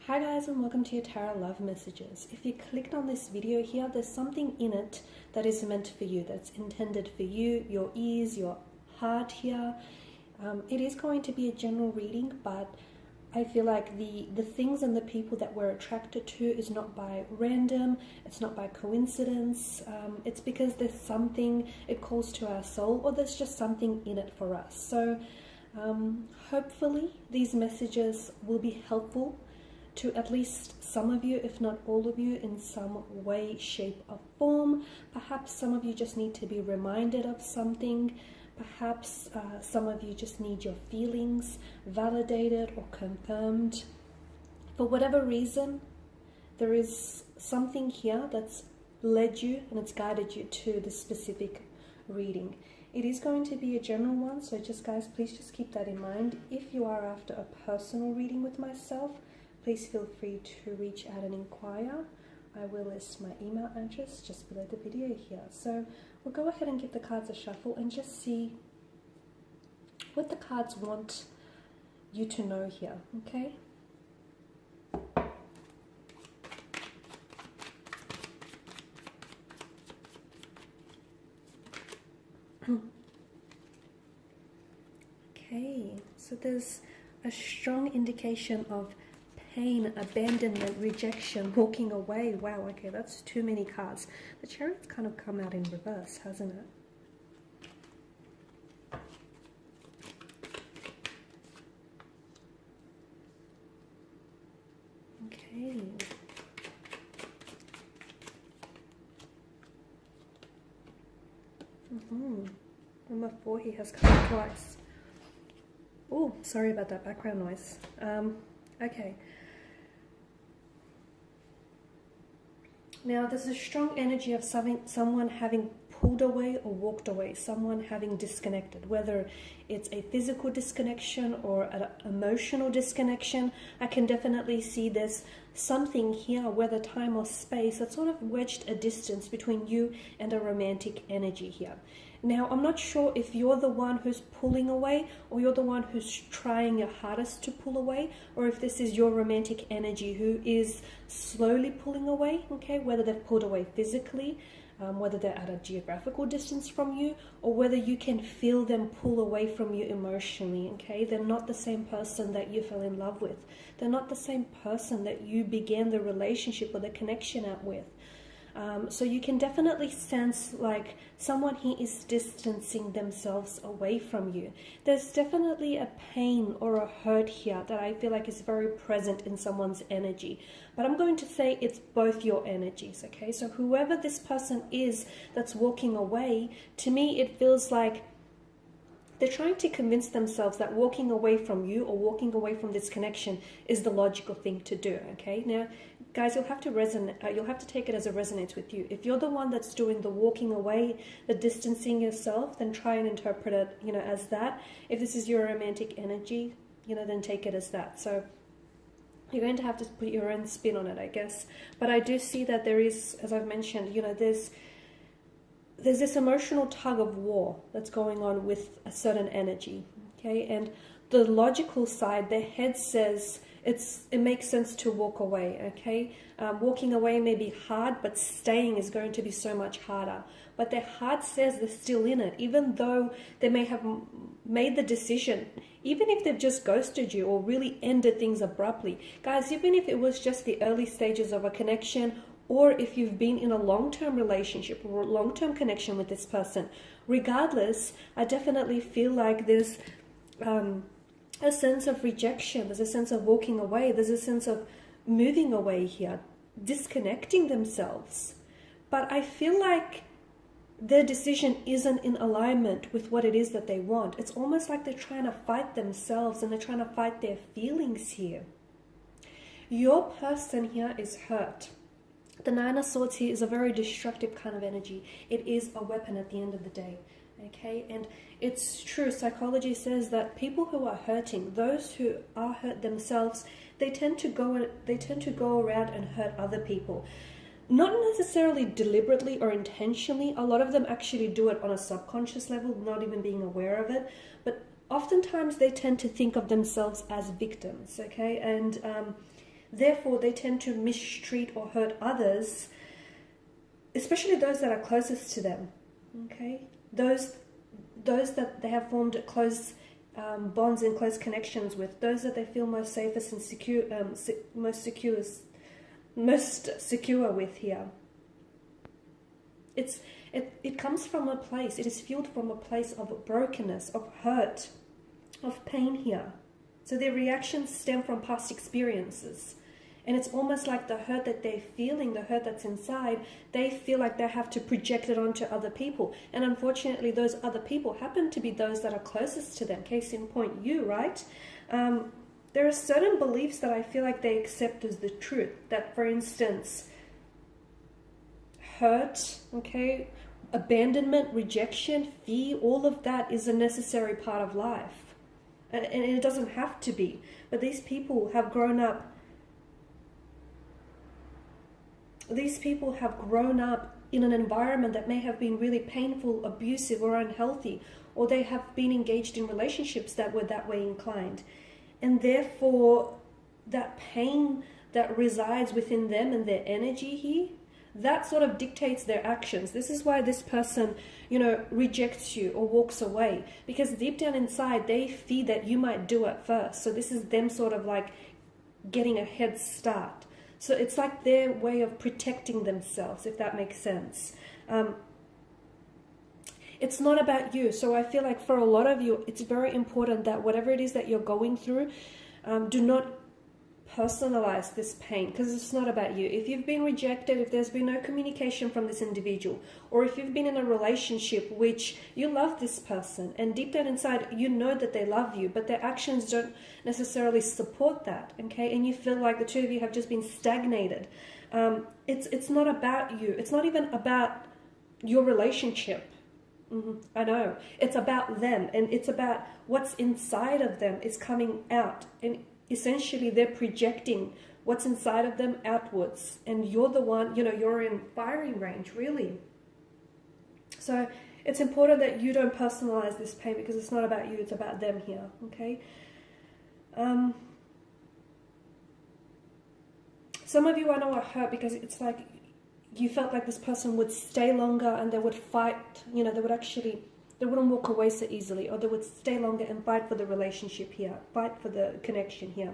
Hi guys, and welcome to your Tarot Love Messages. If you clicked on this video here, there's something in it that is meant for you, that's intended for you, your ears, your heart here. It is going to be a general reading, but I feel like the things and the people that we're attracted to is not by random, it's not by coincidence, it's because there's something it calls to our soul, or there's just something in it for us. So hopefully these messages will be helpful to at least some of you, if not all of you, in some way, shape or form. Perhaps some of you just need to be reminded of something. Perhaps some of you just need your feelings validated or confirmed. For whatever reason, there is something here that's led you and it's guided you to this specific reading. It is going to be a general one, so just guys, please just keep that in mind. If you are after a personal reading with myself, please feel free to reach out and inquire. I will list my email address just below the video here. So we'll go ahead and give the cards a shuffle and just see what the cards want you to know here, okay? Okay, so there's a strong indication of pain, abandonment, rejection, walking away. Wow, okay, that's too many cards. The Chariot's kind of come out in reverse, hasn't it? Okay. Number 4 here has come out twice. Oh, sorry about that background noise. Okay. Now, there's a strong energy of someone having pulled away or walked away, someone having disconnected, whether it's a physical disconnection or an emotional disconnection. I can definitely see there's something here, whether time or space, that sort of wedged a distance between you and a romantic energy here. Now, I'm not sure if you're the one who's pulling away or you're the one who's trying your hardest to pull away, or if this is your romantic energy who is slowly pulling away, okay? Whether they've pulled away physically, whether they're at a geographical distance from you, or whether you can feel them pull away from you emotionally, okay? They're not the same person that you fell in love with. They're not the same person that you began the relationship or the connection out with. So you can definitely sense like someone here is distancing themselves away from you. There's definitely a pain or a hurt here that I feel like is very present in someone's energy. But I'm going to say it's both your energies, okay? So whoever this person is that's walking away, to me it feels like they're trying to convince themselves that walking away from you or walking away from this connection is the logical thing to do, okay? Now, guys, you'll have to take it as it resonates with you. If you're the one that's doing the walking away, the distancing yourself, then try and interpret it, as that. If this is your romantic energy, then take it as that. So you're going to have to put your own spin on it, I guess. But I do see that there is, as I've mentioned, there's this emotional tug of war that's going on with a certain energy, okay? And the logical side, their head says it makes sense to walk away, okay? Walking away may be hard, but staying is going to be so much harder. But their heart says they're still in it, even though they may have made the decision, even if they've just ghosted you or really ended things abruptly. Guys, even if it was just the early stages of a connection, or if you've been in a long-term relationship or a long-term connection with this person, regardless, I definitely feel like there's a sense of rejection, there's a sense of walking away, there's a sense of moving away here, disconnecting themselves. But I feel like their decision isn't in alignment with what it is that they want. It's almost like they're trying to fight themselves and they're trying to fight their feelings here. Your person here is hurt. The Nine of Swords here is a very destructive kind of energy. It is a weapon at the end of the day, okay? And it's true, psychology says that people who are hurting, those who are hurt themselves, they tend to go around and hurt other people. Not necessarily deliberately or intentionally. A lot of them actually do it on a subconscious level, not even being aware of it. But oftentimes they tend to think of themselves as victims, okay? And Therefore, they tend to mistreat or hurt others, especially those that are closest to them. Okay, those that they have formed close bonds and close connections with, those that they feel most safest and secure, most secure with here. It comes from a place. It is fueled from a place of brokenness, of hurt, of pain here. So their reactions stem from past experiences. And it's almost like the hurt that they're feeling, the hurt that's inside, they feel like they have to project it onto other people. And unfortunately, those other people happen to be those that are closest to them. Case in point, you, right? There are certain beliefs that I feel like they accept as the truth. That, for instance, hurt, okay, abandonment, rejection, fear, all of that is a necessary part of life. And it doesn't have to be. But these people have grown up in an environment that may have been really painful, abusive, or unhealthy, or they have been engaged in relationships that were that way inclined. And therefore, that pain that resides within them and their energy here, that sort of dictates their actions. This is why this person, rejects you or walks away, because deep down inside, they fear that you might do it first. So this is them sort of like getting a head start. So it's like their way of protecting themselves, if that makes sense. It's not about you. So I feel like for a lot of you, it's very important that whatever it is that you're going through, do not personalize this pain, because it's not about you. If you've been rejected, if there's been no communication from this individual, or if you've been in a relationship which you love this person and deep down inside you know that they love you, but their actions don't necessarily support that, okay, and you feel like the two of you have just been stagnated, it's not about you. It's not even about your relationship. I know. It's about them, and it's about what's inside of them is coming out, and essentially they're projecting what's inside of them outwards, and you're the one, you're in firing range, really. So it's important that you don't personalize this pain, because it's not about you, it's about them here, okay? Some of you I know are hurt because it's like you felt like this person would stay longer and they would fight, they wouldn't walk away so easily, or they would stay longer and fight for the relationship here, fight for the connection here.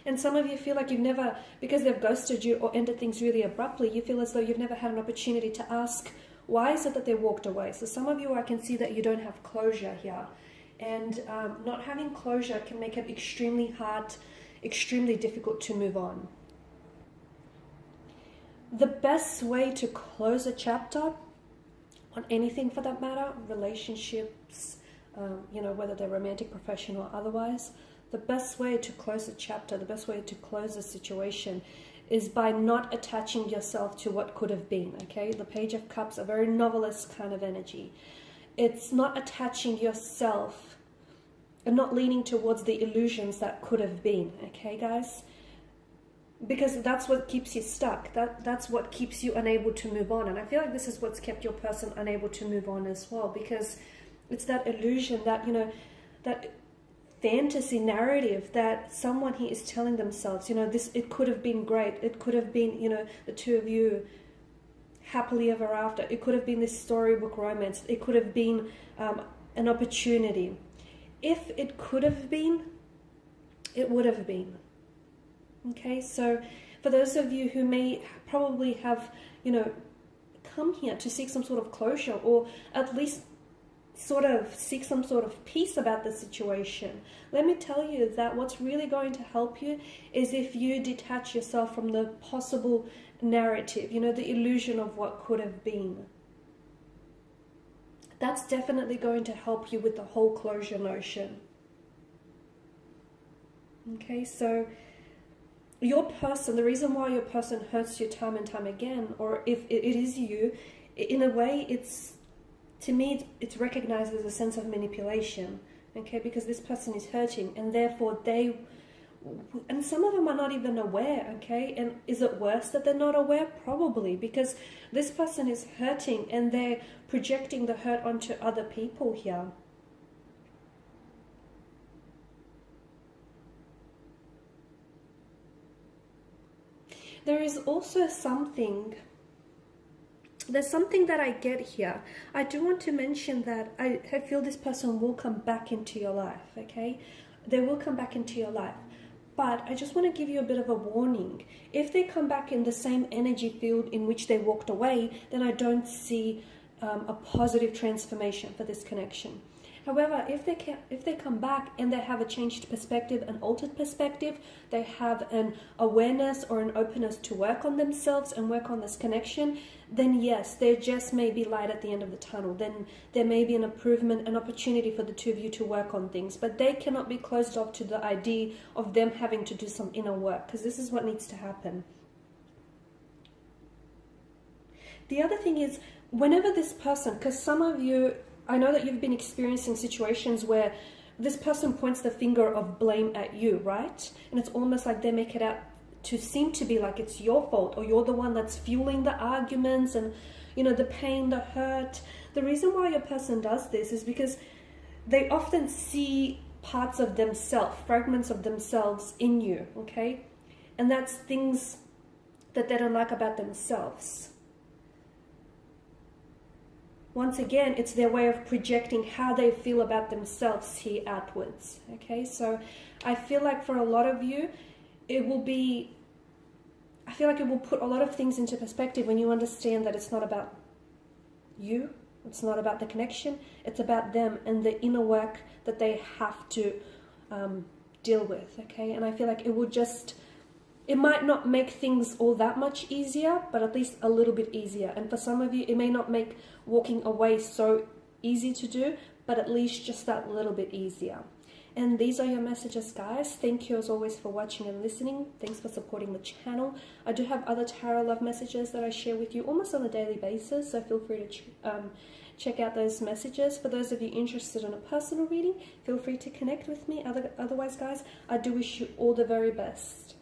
And some of you feel like you've never, because they've ghosted you or ended things really abruptly, you feel as though you've never had an opportunity to ask, why is it that they walked away? So some of you, I can see that you don't have closure here. And not having closure can make it extremely hard, extremely difficult to move on. The best way to close a chapter on anything for that matter, relationships, whether they're romantic, professional, or otherwise, the best way to close a chapter, the best way to close a situation is by not attaching yourself to what could have been, okay? The Page of Cups, a very novelist kind of energy. It's not attaching yourself and not leaning towards the illusions that could have been, okay, guys? Because that's what keeps you stuck. That's what keeps you unable to move on. And I feel like this is what's kept your person unable to move on as well, because it's that illusion, that, that fantasy narrative that someone here is telling themselves, it could have been great. It could have been, the two of you happily ever after. It could have been this storybook romance. It could have been an opportunity. If it could have been, it would have been. Okay, so for those of you who may probably have, come here to seek some sort of closure, or at least sort of seek some sort of peace about the situation, let me tell you that what's really going to help you is if you detach yourself from the possible narrative, the illusion of what could have been. That's definitely going to help you with the whole closure notion. Okay, so your person, the reason why your person hurts you time and time again, or if it is you, in a way, to me, it's recognized as a sense of manipulation, okay? Because this person is hurting, and therefore and some of them are not even aware, okay? And is it worse that they're not aware? Probably, because this person is hurting and they're projecting the hurt onto other people here. There is also something, there's something that I get here. I do want to mention that I feel this person will come back into your life, okay? They will come back into your life. But I just want to give you a bit of a warning. If they come back in the same energy field in which they walked away, then I don't see a positive transformation for this connection. However, if they come back and they have a changed perspective, an altered perspective, they have an awareness or an openness to work on themselves and work on this connection, then yes, there just may be light at the end of the tunnel. Then there may be an improvement, an opportunity for the two of you to work on things. But they cannot be closed off to the idea of them having to do some inner work, because this is what needs to happen. The other thing is, whenever this person, because some of you, I know that you've been experiencing situations where this person points the finger of blame at you, right? And it's almost like they make it out to seem to be like it's your fault, or you're the one that's fueling the arguments and, you know, the pain, the hurt. The reason why your person does this is because they often see parts of themselves, fragments of themselves in you, okay? And that's things that they don't like about themselves. Once again, it's their way of projecting how they feel about themselves here outwards, okay? So I feel like for a lot of you, it will be, I feel like it will put a lot of things into perspective when you understand that it's not about you, it's not about the connection, it's about them and the inner work that they have to deal with, okay? And I feel like it will just, it might not make things all that much easier, but at least a little bit easier. And for some of you, it may not make walking away so easy to do, but at least just that little bit easier. And these are your messages, guys. Thank you as always for watching and listening. Thanks for supporting the channel. I do have other tarot love messages that I share with you almost on a daily basis, so feel free to check out those messages. For those of you interested in a personal reading, feel free to connect with me. Otherwise, guys, I do wish you all the very best.